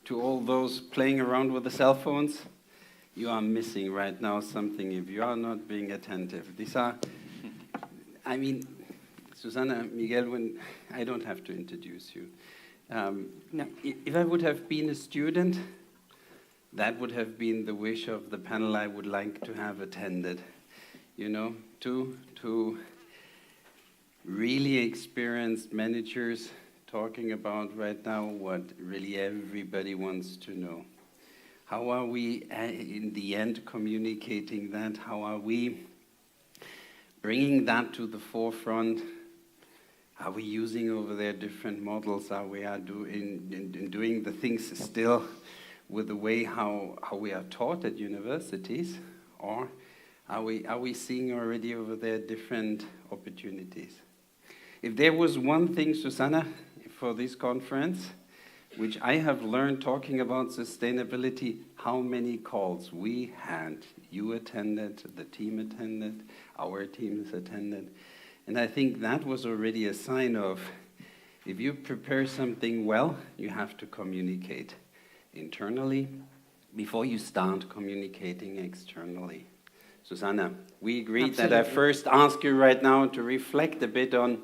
to all those playing around with the cell phones, you are missing right now something if you are not being attentive. These are, I mean, Susanna, Miguel, when I don't have to introduce you. No. If I would have been a student, that would have been the wish of the panel I would like to have attended. You know, to really experienced managers talking about right now what really everybody wants to know. How are we, in the end, communicating that? How are we bringing that to the forefront? Are we using over there different models? Are we doing the things still with the way how we are taught at universities? Or are we seeing already over there different opportunities? If there was one thing, Susanna, for this conference, which I have learned talking about sustainability, how many calls we had. You attended, the team attended, our teams attended. And I think that was already a sign of, if you prepare something well, you have to communicate internally before you start communicating externally. Susanna, we agreed that I first ask you right now to reflect a bit on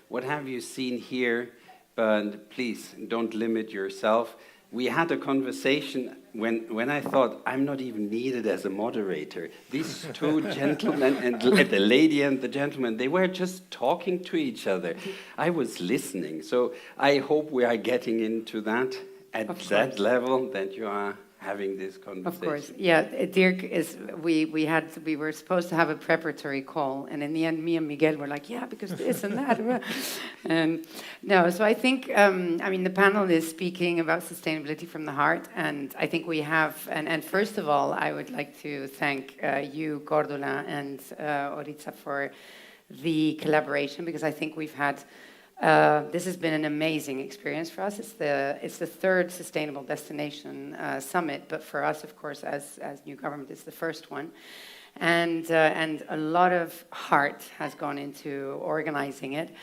what have you seen here, but please don't limit yourself. We had a conversation when I thought I'm not even needed as a moderator. These two gentlemen, and the lady and the gentleman, they were just talking to each other. I was listening. So I hope we are getting into that at that level that you are having this conversation. Of course, yeah. Dirk we were supposed to have a preparatory call, and in the end, me and Miguel were like, yeah, because this and that. And no, so I think, I mean, the panel is speaking about sustainability from the heart, and I think we have, and first of all, I would like to thank you, Cordula, and Oritza for the collaboration, because I think we've had this has been an amazing experience for us. It's the third Sustainable Destination Summit, but for us, of course, as new government, it's the first one. And a lot of heart has gone into organizing it.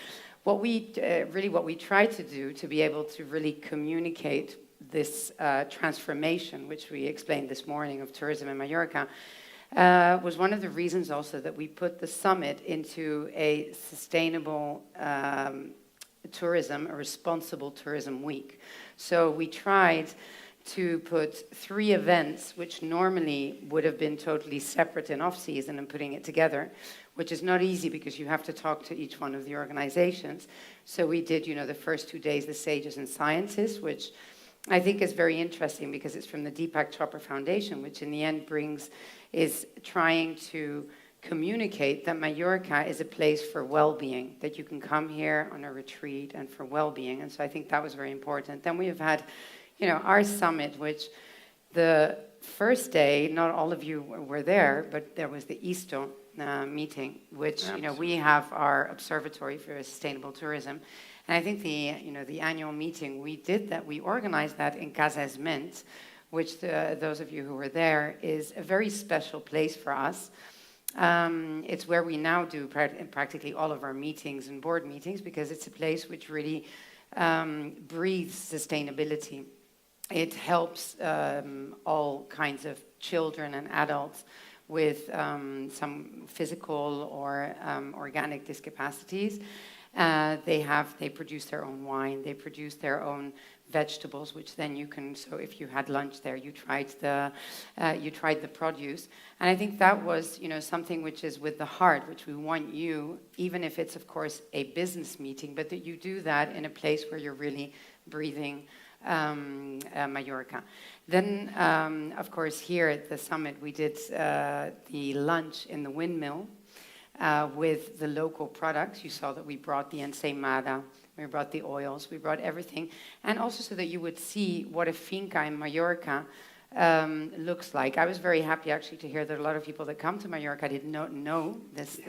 What we try to do to be able to really communicate this transformation, which we explained this morning, of tourism in Mallorca, was one of the reasons also that we put the summit into a sustainable tourism, a responsible tourism week. So we tried to put 3 events, which normally would have been totally separate in off-season, and putting it together, which is not easy because you have to talk to each one of the organizations. So we did, you know, the first 2 days, the Sages and Sciences, which I think is very interesting because it's from the Deepak Chopra Foundation, which in the end is trying to communicate that Mallorca is a place for well-being, that you can come here on a retreat and for well-being. And so I think that was very important. Then we have had, you know, our summit, which the first day, not all of you were there, but there was the ISTO meeting, which, you know, we have our observatory for sustainable tourism. And I think the annual meeting, we organized that in Casa Esment, which those of you who were there, is a very special place for us. It's where we now do practically all of our meetings and board meetings, because it's a place which really breathes sustainability. It helps all kinds of children and adults with some physical or organic discapacities. They produce their own wine, they produce their own vegetables, which then you can, so if you had lunch there, you tried the produce. And I think that was, you know, something which is with the heart, which we want you, even if it's of course a business meeting, but that you do that in a place where you're really breathing Mallorca. Then, of course, here at the summit, we did the lunch in the windmill with the local products. You saw that we brought the ensaimada, we brought the oils, we brought everything. And also so that you would see what a finca in Mallorca looks like. I was very happy actually to hear that a lot of people that come to Mallorca did not know this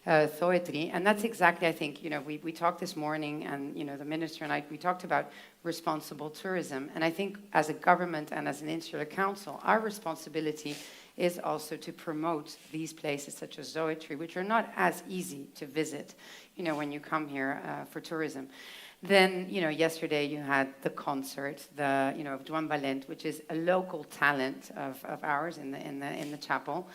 Thoetri. And that's exactly, I think, you know, we talked this morning, and, you know, the minister and I, we talked about responsible tourism. And I think as a government and as an insular council, our responsibility is also to promote these places such as Thoetri, which are not as easy to visit, you know, when you come here for tourism. Then, yesterday you had the concert, of Joan Valent, which is a local talent of ours in the chapel.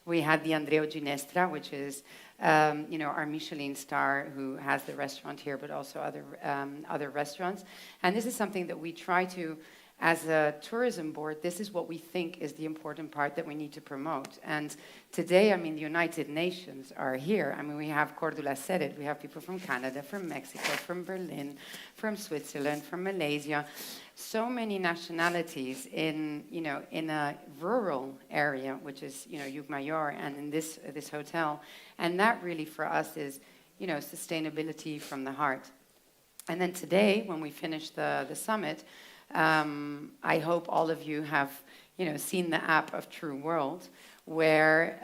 We had the Andrea Ginestra, which is, our Michelin star who has the restaurant here, but also other restaurants. And this is something that we try to, as a tourism board, this is what we think is the important part that we need to promote. And today, the United Nations are here. We have Cordula said it. We have people from Canada, from Mexico, from Berlin, from Switzerland, from Malaysia. So many nationalities in a rural area, which is, Llucmajor, and in this hotel. And that really for us is, sustainability from the heart. And then today, when we finish the summit, I hope all of you have, seen the app of True World, where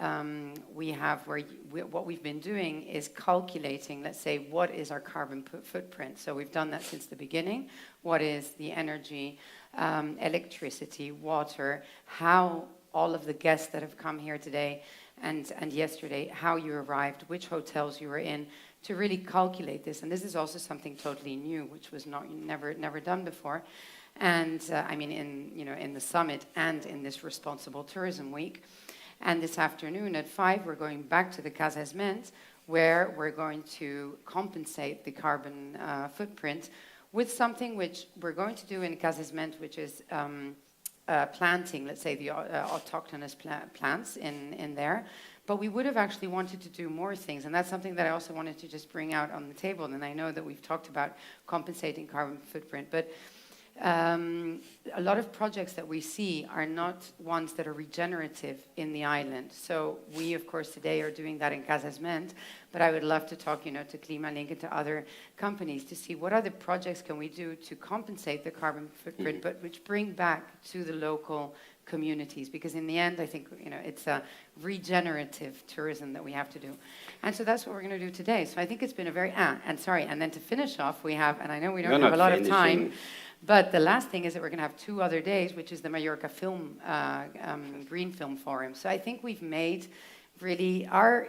what we've been doing is calculating, let's say, what is our carbon footprint. So we've done that since the beginning. What is the energy, electricity, water, how all of the guests that have come here today and yesterday, how you arrived, which hotels you were in, to really calculate this. And this is also something totally new, which was never done before. And in the summit and in this Responsible Tourism Week. And this afternoon at 5, we're going back to the Casa Esment, where we're going to compensate the carbon footprint with something which we're going to do in Casa Esment, which is planting, let's say, the autochthonous plants in there. But we would have actually wanted to do more things, and that's something that I also wanted to just bring out on the table. And I know that we've talked about compensating carbon footprint, but a lot of projects that we see are not ones that are regenerative in the island. So we, of course, today are doing that in Casa Esment, but I would love to talk, to Klimalink and to other companies to see what other projects can we do to compensate the carbon footprint, but which bring back to the local communities. Because in the end, I think, it's a regenerative tourism that we have to do. And so that's what we're going to do today. So I think it's been a very, and then to finish off, we have, and I know we don't have a lot of time, but the last thing is that we're going to have 2 other days, which is the Mallorca Green Film Forum. So I think we've made really our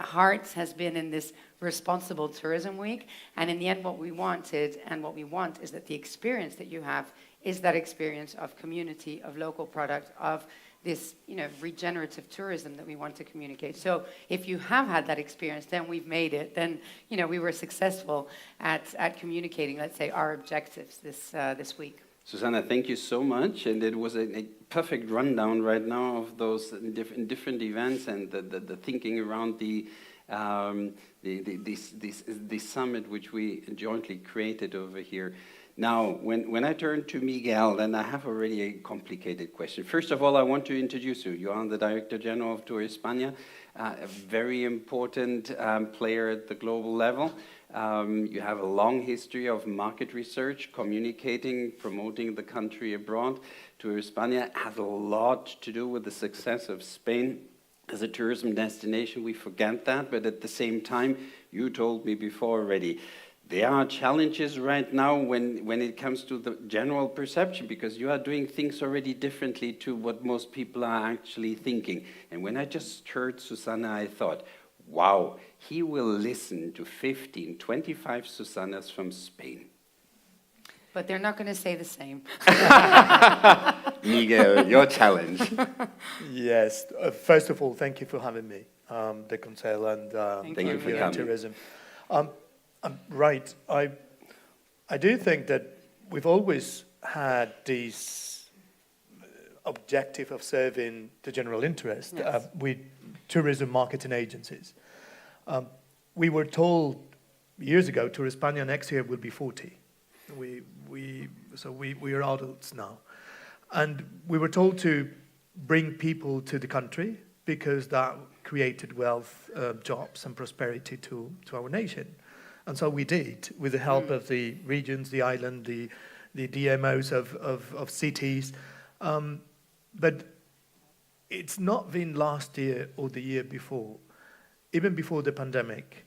hearts has been in this Responsible Tourism Week. And in the end, what we wanted and what we want is that the experience that you have is that experience of community, of local product, of this, regenerative tourism that we want to communicate. So if you have had that experience, then we've made it. Then, we were successful at communicating, let's say, our objectives this week. Susanna, thank you so much. And it was a perfect rundown right now of those different events and the thinking around this summit which we jointly created over here. Now, when I turn to Miguel, then I have already a complicated question. First of all, I want to introduce you. You are the Director General of Turespaña, a very important player at the global level. You have a long history of market research, communicating, promoting the country abroad. Turespaña has a lot to do with the success of Spain as a tourism destination. We forget that, but at the same time, you told me before already, there are challenges right now when it comes to the general perception, because you are doing things already differently to what most people are actually thinking. And when I just heard Susanna, I thought, wow, he will listen to 15, 25 Susannas from Spain. But they're not going to say the same. Miguel, your challenge. Yes. First of all, thank you for having me, the Conseil, and thank you for coming. Tourism. Right. I do think that we've always had this objective of serving the general interest with tourism marketing agencies. We were told years ago, Turespaña next year will be 40. So we are adults now. And we were told to bring people to the country because that created wealth, jobs and prosperity to our nation. And so we did, with the help of the regions, the island, the DMOs of cities. But it's not been last year or the year before. Even before the pandemic,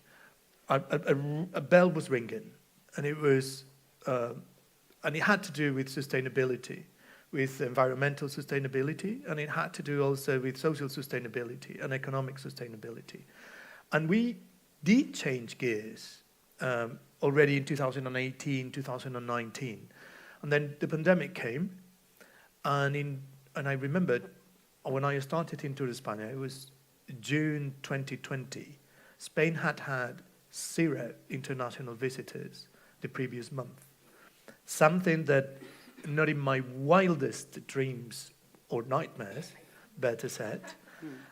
a bell was ringing, and it was, and it had to do with sustainability, with environmental sustainability, and it had to do also with social sustainability and economic sustainability. And we did change gears already in 2018, 2019. And then the pandemic came, and I remember when I started in Turespaña, it was June 2020. Spain had 0 international visitors the previous month. Something that not in my wildest dreams or nightmares, better said,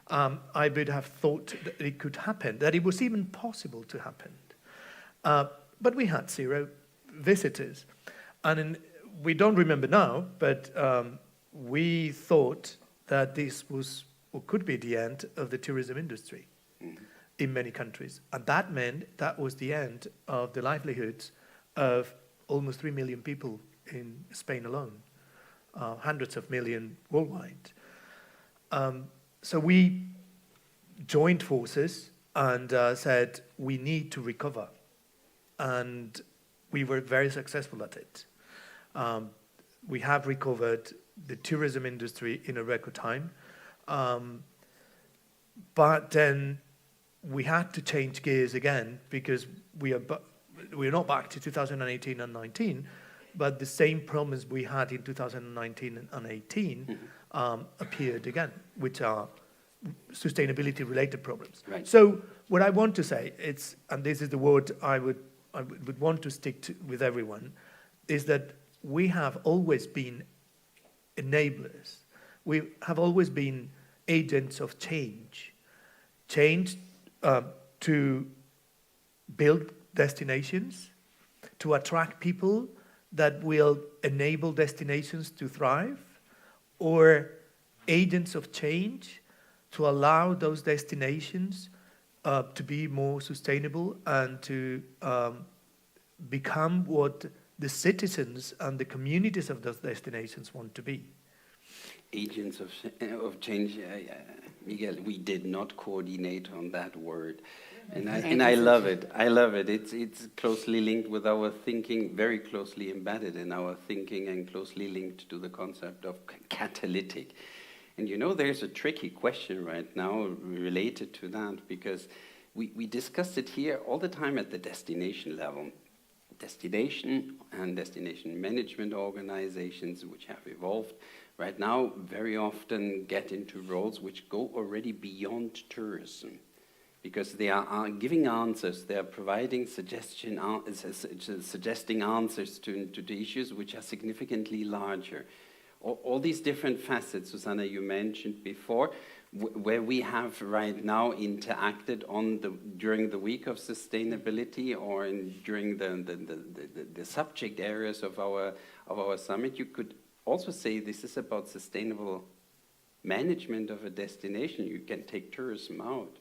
I would have thought that it could happen, that it was even possible to happen. But we had 0 visitors. And we don't remember now, but we thought that this was or could be the end of the tourism industry in many countries. And that meant that was the end of the livelihoods of almost 3 million people in Spain alone, hundreds of millions worldwide. So we joined forces and said, we need to recover. And we were very successful at it. We have recovered the tourism industry in a record time. But then we had to change gears again because we're not back to 2018 and 19, but the same problems we had in 2019 and 18 appeared again, which are sustainability-related problems. Right. So what I want to say, and this is the word I would want to stick to with everyone, is that we have always been enablers. We have always been agents of change to build destinations, to attract people that will enable destinations to thrive, or agents of change to allow those destinations to be more sustainable and to become what the citizens and the communities of those destinations want to be. Agents of change, Miguel, we did not coordinate on that word. And I love it. I love it. It's closely linked with our thinking, very closely embedded in our thinking and closely linked to the concept of catalytic. And you know, there's a tricky question right now related to that, because we discussed it here all the time at the destination level. Destination and destination management organizations, which have evolved right now, very often get into roles which go already beyond tourism, because they are giving answers, they are providing suggesting answers to issues which are significantly larger. All these different facets, Susanna, you mentioned before, where we have right now interacted on during the week of sustainability or during the subject areas of our summit. You could also say this is about sustainable management of a destination. You can take tourism out.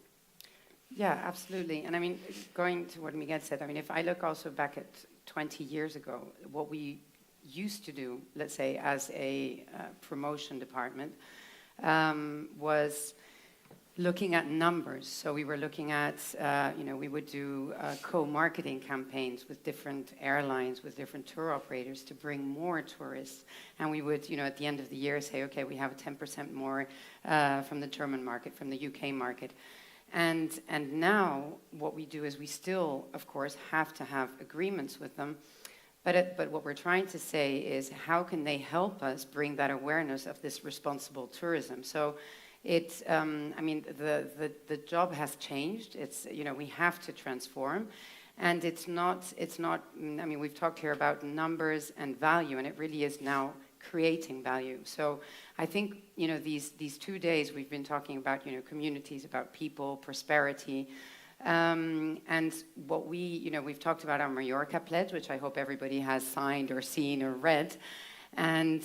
Yeah, absolutely. And I mean, going to what Miguel said, I mean, if I look also back at 20 years ago, what we used to do, let's say, as a promotion department, was looking at numbers. So we were looking at, we would do co-marketing campaigns with different airlines, with different tour operators to bring more tourists. And we would, at the end of the year say, okay, we have 10% more from the German market, from the UK market. And now what we do is we still, of course, have to have agreements with them. But what we're trying to say is how can they help us bring that awareness of this responsible tourism? So it's, the job has changed. It's, we have to transform. And it's not, we've talked here about numbers and value, and it really is now creating value. So I think, these 2 days we've been talking about, communities, about people, prosperity. And what we've talked about our Mallorca pledge, which I hope everybody has signed or seen or read. And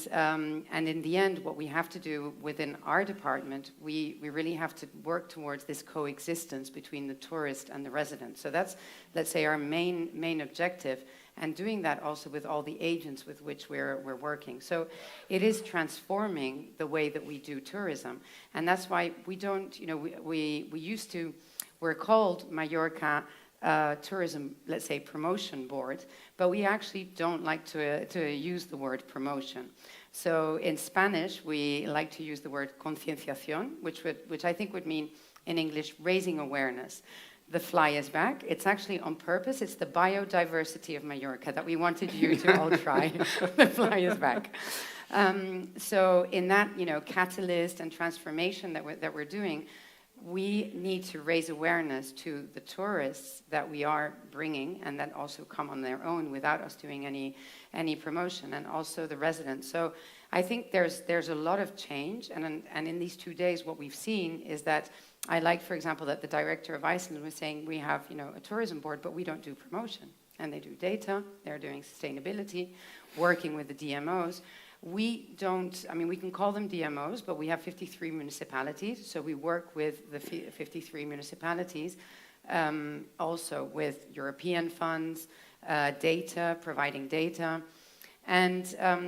in the end, what we have to do within our department, we really have to work towards this coexistence between the tourist and the resident. So that's, let's say, our main objective, and doing that also with all the agents with which we're working. So it is transforming the way that we do tourism. And that's why we don't, we used to, we're called Mallorca Tourism, let's say, Promotion Board, but we actually don't like to use the word promotion. So in Spanish, we like to use the word concienciación, which I think would mean, in English, raising awareness. the fly is back. It's actually on purpose. It's the biodiversity of Mallorca that we wanted you to all try. The fly is back. So in that, catalyst and transformation that we're doing, we need to raise awareness to the tourists that we are bringing and that also come on their own without us doing any promotion, and also the residents. So I think there's a lot of change, and in these 2 days what we've seen is that I like, for example, that the director of Iceland was saying we have a tourism board, but we don't do promotion, and they do data, they're doing sustainability, working with the DMOs. We don't, we can call them DMOs, but we have 53 municipalities, so we work with the 53 municipalities, also with European funds, data, providing data. And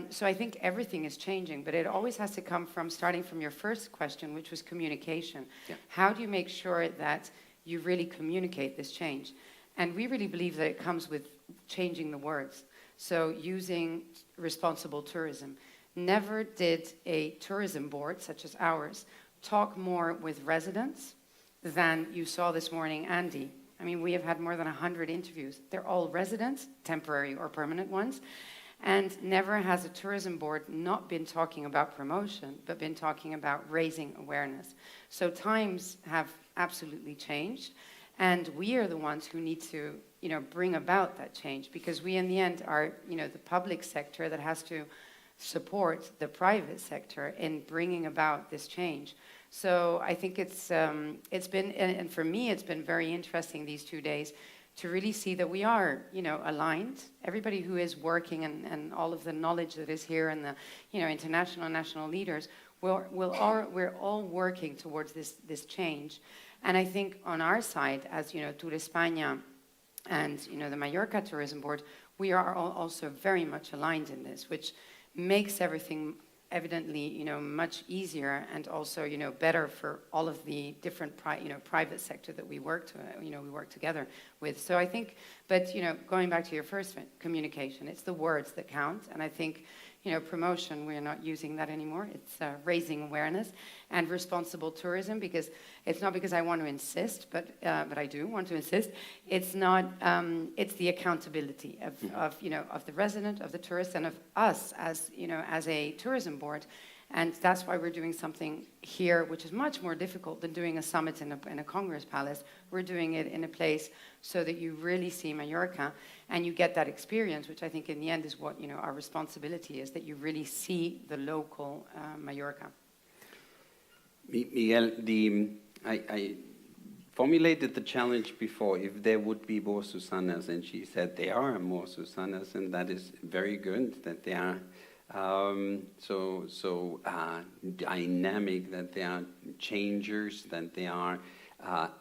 so I think everything is changing, but it always has to come from, starting from your first question, which was communication. Yeah. How do you make sure that you really communicate this change? And we really believe that it comes with changing the words. So using responsible tourism. Never did a tourism board, such as ours, talk more with residents than you saw this morning, Andy. We have had more than 100 interviews. They're all residents, temporary or permanent ones. And never has a tourism board not been talking about promotion, but been talking about raising awareness. So times have absolutely changed. And we are the ones who need to, bring about that change, because we, in the end, are, the public sector that has to support the private sector in bringing about this change. So I think it's been, and for me, it's been very interesting these 2 days to really see that we are, aligned. Everybody who is working and all of the knowledge that is here, and the, international and national leaders, we're all working towards this change. And I think on our side, as Turespaña and the Mallorca Tourism Board, we are all also very much aligned in this, which makes everything evidently much easier, and also better for all of the different private sector that we work together with. So I think, but going back to your first one, communication, it's the words that count, and I think promotion, we're not using that anymore. It's raising awareness, and responsible tourism, because it's not because I want to insist, but I do want to insist. It's not. It's the accountability of the resident, of the tourist, and of us as as a tourism board. And that's why we're doing something here, which is much more difficult than doing a summit in a Congress palace. We're doing it in a place so that you really see Mallorca and you get that experience, which I think in the end is what our responsibility is, that you really see the local Mallorca. Miguel, I formulated the challenge before, if there would be more Susannas, and she said there are more Susannas, and that is very good that they are so dynamic, that they are changers, that they are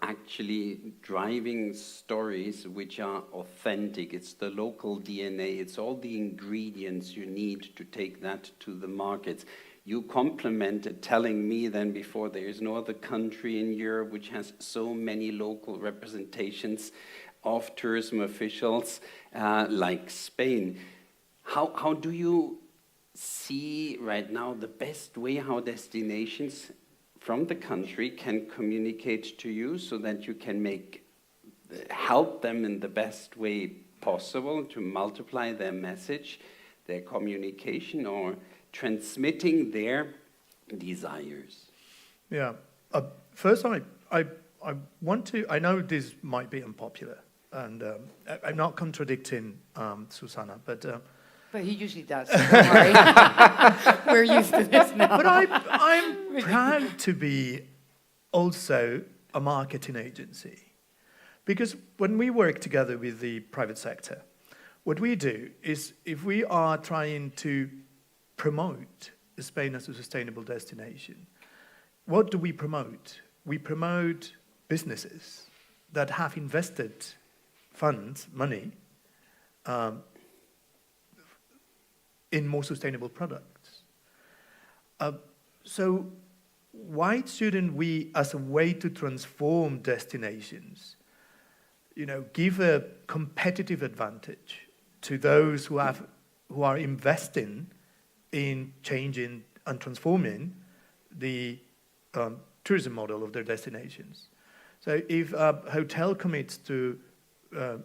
actually driving stories which are authentic. It's the local DNA, it's all the ingredients you need to take that to the markets. You complimented telling me then before there is no other country in Europe which has so many local representations of tourism officials like Spain. How do you see right now the best way how destinations from the country can communicate to you, so that you can help them in the best way possible to multiply their message, their communication, or transmitting their desires? Yeah. First, I want to. I know this might be unpopular, and I'm not contradicting Susanna, but he usually does. So don't worry. We're used to this now. But I'm proud to be also a marketing agency, because when we work together with the private sector, what we do is, if we are trying to promote Spain as a sustainable destination, what do we promote? We promote businesses that have invested funds, money, in more sustainable products. So why shouldn't we, as a way to transform destinations, give a competitive advantage to those who are investing in changing and transforming the tourism model of their destinations? So if a hotel commits to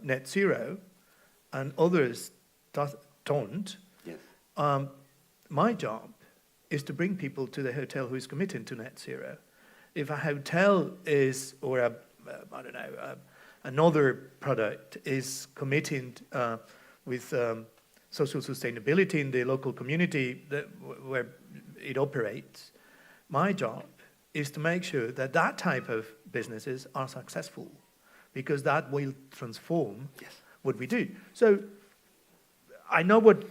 net zero and others don't, Yes. My job is to bring people to the hotel who is committing to net zero. If a hotel is, or another product is committing with social sustainability in the local community where it operates, my job is to make sure that that type of businesses are successful, because that will transform what we do. So I know what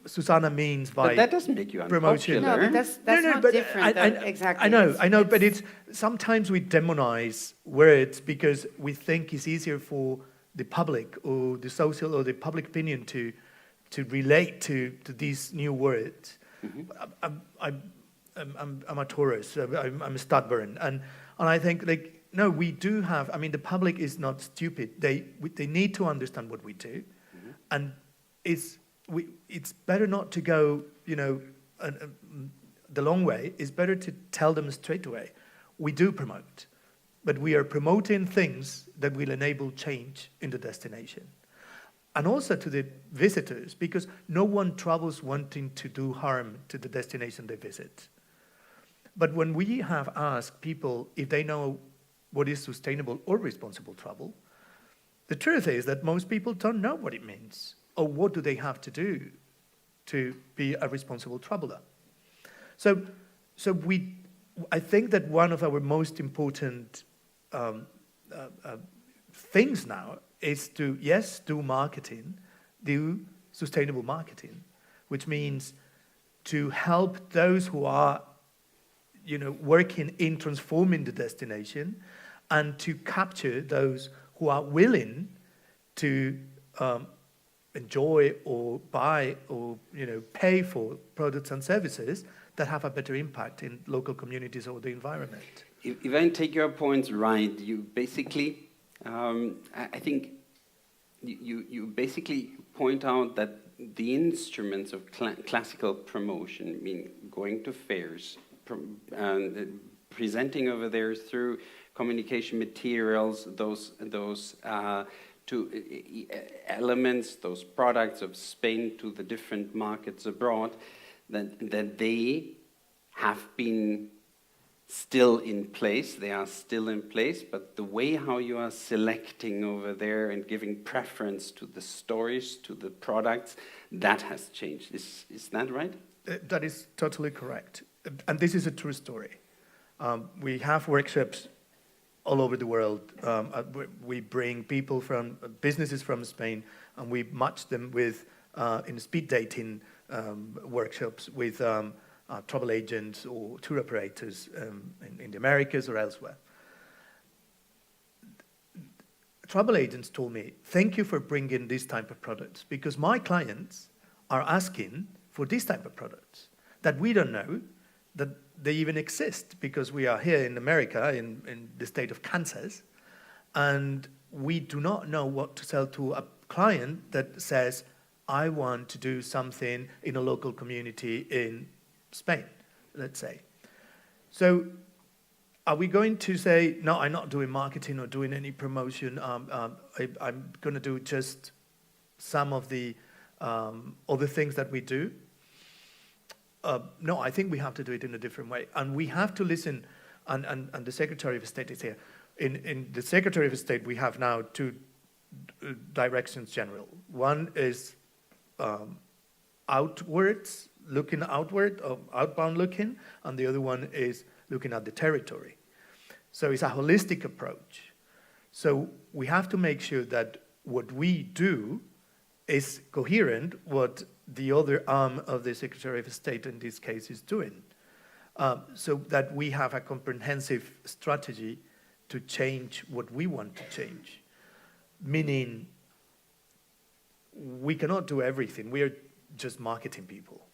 Susanna means by But that doesn't make you promotion. unpopular. No, but that's not but different. Exactly. I know, but it's sometimes we demonize words because we think it's easier for the public or the social or the public opinion to relate to these new words. I'm a Taurus. I'm stubborn, and I think no, we do have. I mean, the public is not stupid. They need to understand what we do, and it's better not to go, the long way. It's better to tell them straight away. We do promote, but we are promoting things that will enable change in the destination. And also to the visitors, because no one travels wanting to do harm to the destination they visit. But when we have asked people if they know what is sustainable or responsible travel, the truth is that most people don't know what it means. Or what do they have to do to be a responsible traveler? So I think that one of our most important things now is to, do marketing, do sustainable marketing, which means to help those who are, working in transforming the destination, and to capture those who are willing to enjoy or buy or pay for products and services that have a better impact in local communities or the environment. If I take your points right, you basically, I think you basically point out that the instruments of classical promotion, I mean going to fairs, presenting over there through communication materials, those elements, those products of Spain to the different markets abroad, that they have been still in place, they are still in place, but the way how you are selecting over there and giving preference to the stories, to the products, that has changed. Is that right? That is totally correct. And this is a true story. We have workshops all over the world. We bring people from businesses from Spain, and we match them with in speed dating workshops with travel agents or tour operators in the Americas or elsewhere. Travel agents told me, thank you for bringing this type of products, because my clients are asking for this type of products that we don't know that they even exist, because we are here in America, in the state of Kansas, and we do not know what to sell to a client that says, I want to do something in a local community in Spain, let's say. So are we going to say, no, I'm not doing marketing or doing any promotion, I'm going to do just some of the other things that we do? No, I think we have to do it in a different way. And we have to listen, and the Secretary of State is here. In the Secretary of State, we have now two directions general. One is outwards, looking outward, or outbound looking, and the other one is looking at the territory. So it's a holistic approach. So we have to make sure that what we do is coherent what the other arm of the Secretary of State in this case is doing, so that we have a comprehensive strategy to change what we want to change. Meaning, we cannot do everything. We are just marketing people.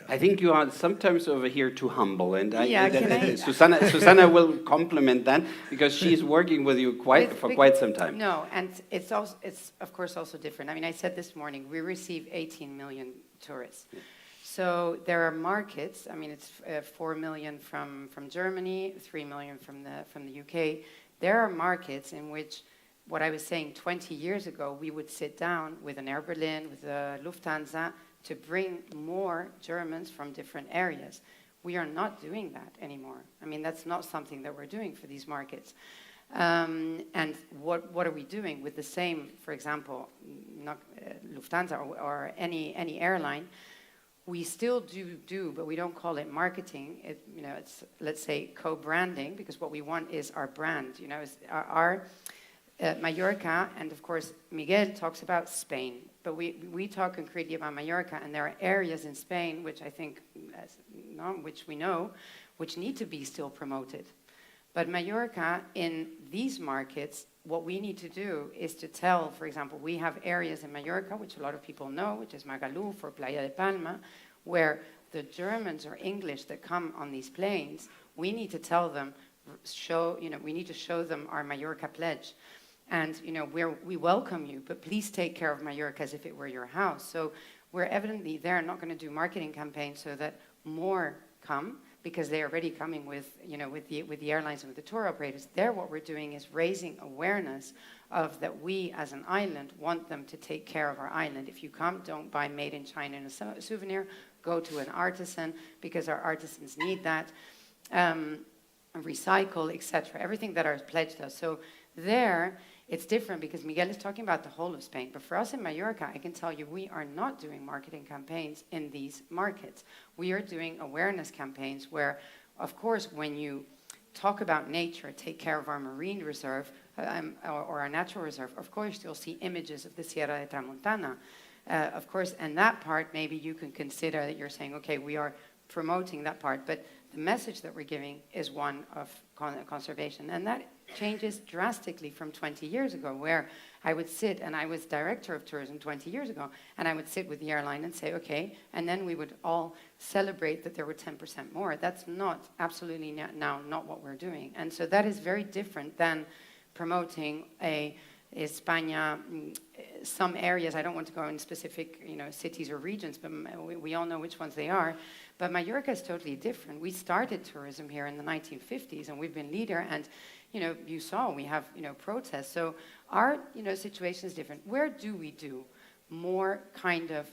I think you are sometimes over here too humble, and I Susanna will compliment that, because she's working with you for quite some time. No, and it's of course also different. I mean, I said this morning, we receive 18 million tourists. Yeah. So there are markets. I mean, it's 4 million from Germany, 3 million from the UK, There are markets in which, what I was saying 20 years ago, we would sit down with an Air Berlin, with a Lufthansa, to bring more Germans from different areas. We are not doing that anymore. I mean, that's not something that we're doing for these markets. And what are we doing with the same, for example, Lufthansa or any airline? We still do, but we don't call it marketing. It's, let's say, co-branding, because what we want is our brand. Our Mallorca, and of course Miguel talks about Spain, but we talk concretely about Mallorca, and there are areas in Spain which I think, which we know, which need to be still promoted. But Mallorca, in these markets, what we need to do is to tell, for example, we have areas in Mallorca, which a lot of people know, which is Magaluf or Playa de Palma, where the Germans or English that come on these planes, we need to tell them, we need to show them our Mallorca pledge. And, we welcome you, but please take care of Mallorca as if it were your house. So we're evidently there not going to do marketing campaigns so that more come, because they're already coming with the airlines and with the tour operators. There, what we're doing is raising awareness of that we, as an island, want them to take care of our island. If you come, don't buy made in China in a souvenir. Go to an artisan, because our artisans need that. Recycle, etc. Everything that our pledge does. So there, it's different, because Miguel is talking about the whole of Spain. But for us in Mallorca, I can tell you we are not doing marketing campaigns in these markets. We are doing awareness campaigns where, of course, when you talk about nature, take care of our marine reserve or our natural reserve, of course, you'll see images of the Sierra de Tramontana. Of course, and that part, maybe you can consider that you're saying, okay, we are promoting that part. But the message that we're giving is one of conservation. And that changes drastically from 20 years ago, where I would sit, and I was director of tourism 20 years ago, and I would sit with the airline and say, okay, and then we would all celebrate that there were 10% more. That's absolutely now not what we're doing. And so that is very different than promoting España, some areas. I don't want to go in specific cities or regions, but we all know which ones they are. But Mallorca is totally different. We started tourism here in the 1950s, and we've been leader, and you saw we have protests. So our situation is different. Where do we do more kind of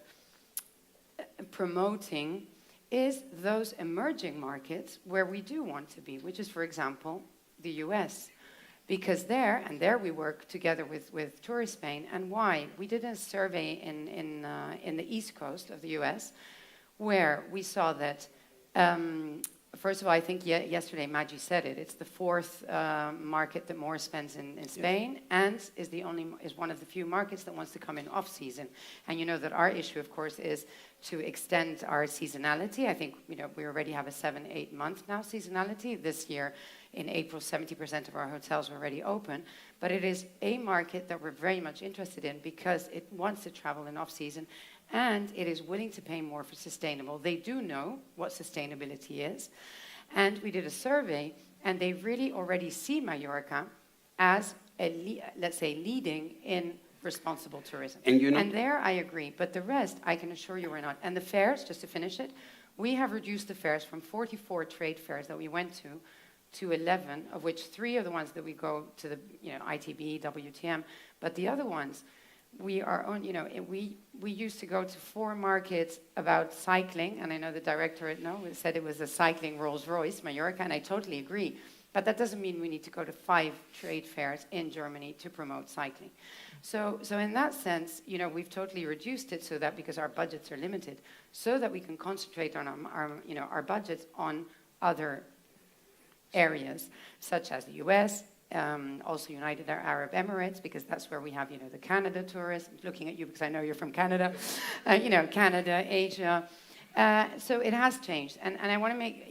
promoting is those emerging markets where we do want to be, which is, for example, the US. Because there we work together with Turespaña. And why? We did a survey in the East Coast of the US, where we saw that, first of all, I think yesterday Maggie said it. It's the fourth market that more spends in Spain, yes. And is one of the few markets that wants to come in off season. And you know that our issue, of course, is to extend our seasonality. I think we already have a 7-8 month now seasonality. This year, in April, 70% of our hotels were already open. But it is a market that we're very much interested in, because it wants to travel in off season. And it is willing to pay more for sustainable. They do know what sustainability is. And we did a survey, and they really already see Mallorca as, let's say, leading in responsible tourism. And there I agree. But the rest, I can assure you we're not. And the fairs, just to finish it, we have reduced the fairs from 44 trade fairs that we went to 11, of which 3 are the ones that we go to the ITB, WTM. But the other ones, we are on, we used to go to 4 markets about cycling, and I know the director said it was a cycling Rolls Royce, Mallorca, and I totally agree. But that doesn't mean we need to go to 5 trade fairs in Germany to promote cycling. So in that sense, we've totally reduced it so that, because our budgets are limited, so that we can concentrate on our budgets on other areas, such as the US, also United Arab Emirates, because that's where we have, the Canada tourists. I'm looking at you because I know you're from Canada. Canada, Asia. So it has changed, and I want to make,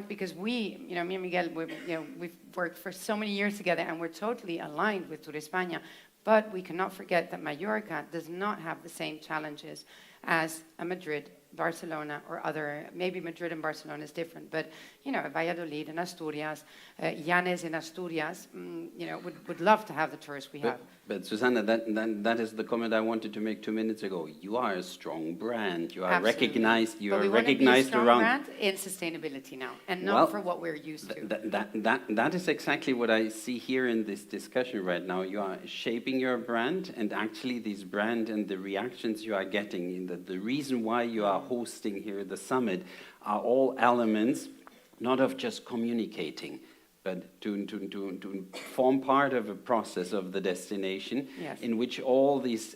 because we, me and Miguel, we've worked for so many years together, and we're totally aligned with Turespaña, but we cannot forget that Mallorca does not have the same challenges as a Madrid, Barcelona or other, maybe Madrid and Barcelona is different, but, you know, Valladolid and Asturias, Llanes in Asturias, you know, would love to have the tourists we have. But Susanna, that is the comment I wanted to make 2 minutes ago. You are a strong brand. You are Absolutely. recognized. You but are we want to be a recognized strong around. brand in sustainability now, and not Well, for what we're used to. That is exactly what I see here in this discussion right now. You are shaping your brand, and actually this brand and the reactions you are getting, in the reason why you are hosting here the summit, are all elements not of just communicating, but to form part of a process of the destination. Yes. In which all these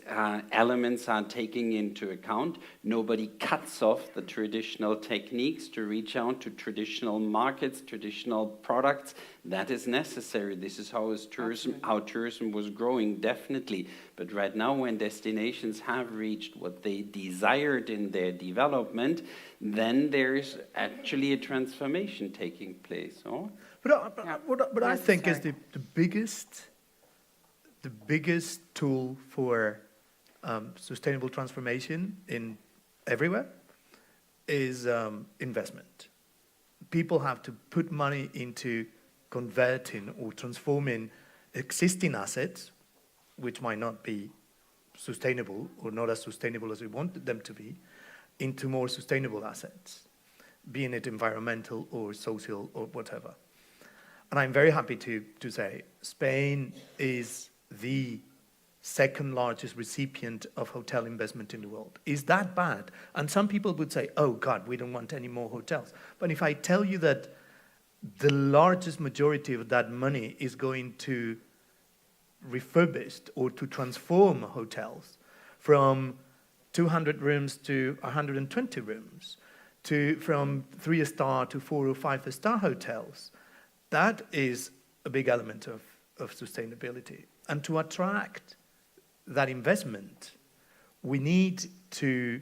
elements are taken into account. Nobody cuts off the traditional techniques to reach out to traditional markets, traditional products. That is necessary. This is how tourism was growing, definitely. But right now, when destinations have reached what they desired in their development, then there's actually a transformation taking place. Oh? But I think is the biggest tool for sustainable transformation in everywhere is investment. People have to put money into converting or transforming existing assets, which might not be sustainable or not as sustainable as we want them to be, into more sustainable assets, being it environmental or social or whatever. And I'm very happy to say Spain is the second largest recipient of hotel investment in the world. Is that bad? And some people would say, oh God, we don't want any more hotels. But if I tell you that the largest majority of that money is going to refurbished or to transform hotels from 200 rooms to 120 rooms, from 3-star to 4 or 5-star hotels, that is a big element of sustainability. And to attract that investment, we need to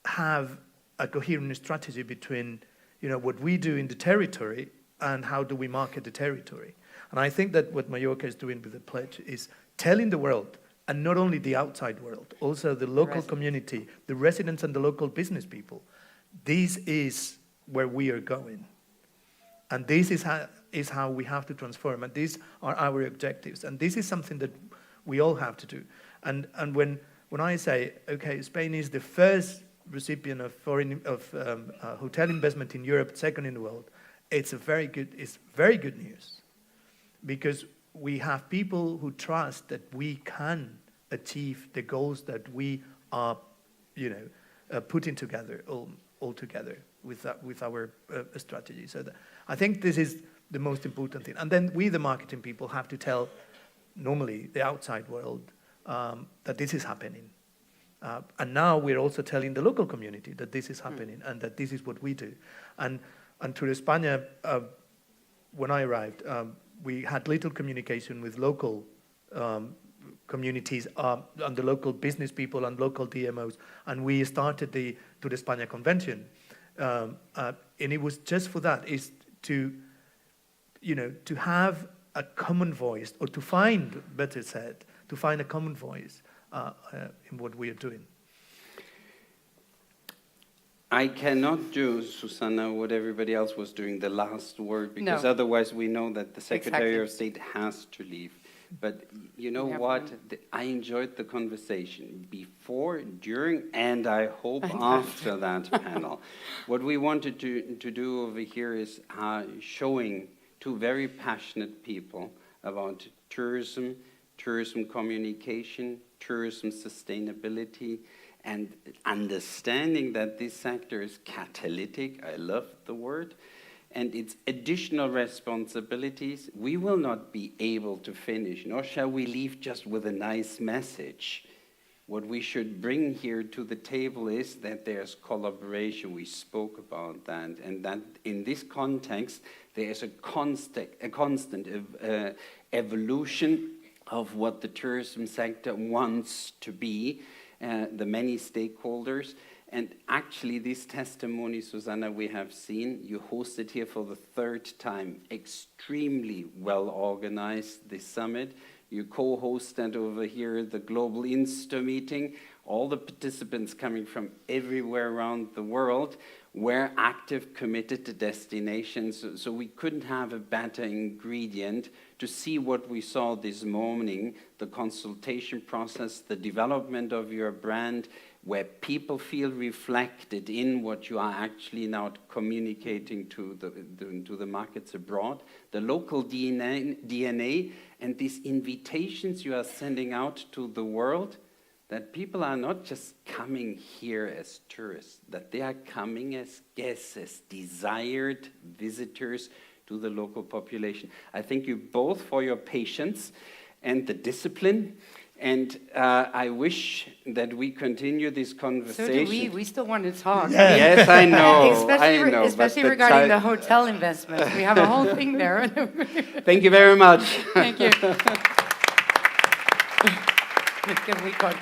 have a coherent strategy between, you know, what we do in the territory and how do we market the territory. And I think that what Mallorca is doing with the pledge is telling the world, and not only the outside world, also the local community, the residents and the local business people, this is where we are going. And this is how we have to transform, and these are our objectives. And this is something that we all have to do. And when I say, okay, Spain is the first recipient of hotel investment in Europe, second in the world, it's very good news, because we have people who trust that we can achieve the goals that we are, putting together all together with our strategy. So I think this is the most important thing. And then we, the marketing people, have to tell normally the outside world that this is happening. And now we're also telling the local community that this is happening and that this is what we do. And Turespaña, when I arrived, we had little communication with local communities and the local business people and local DMOs, and we started the Turespaña convention. And it was just for that, is to have a common voice, or to find, better said, to find a common voice in what we are doing. I cannot do, Susanna, what everybody else was doing, the last word, because otherwise we know that the Secretary of State has to leave. But you know what? I enjoyed the conversation before, during, and I hope after that panel. What we wanted to do over here is showing two very passionate people about tourism, tourism communication, tourism sustainability, and understanding that this sector is catalytic, I love the word, and its additional responsibilities, we will not be able to finish, nor shall we leave just with a nice message. What we should bring here to the table is that there's collaboration. We spoke about that, and that in this context, there is a constant evolution of what the tourism sector wants to be, the many stakeholders. And actually, this testimony, Susanna, we have seen, you hosted here for the third time, extremely well organized, this summit. You co-hosted over here the Global Insta meeting, all the participants coming from everywhere around the world were active, committed to destinations. So we couldn't have a better ingredient to see what we saw this morning, the consultation process, the development of your brand, where people feel reflected in what you are actually now communicating to the markets abroad, the local DNA, and these invitations you are sending out to the world, that people are not just coming here as tourists, that they are coming as guests, as desired visitors to the local population. I thank you both for your patience and the discipline, and I wish that we continue this conversation. So do we. We still want to talk. Yeah. Yes, I know. Especially regarding the hotel investments. We have a whole thing there. Thank you very much. Thank you. Good week on.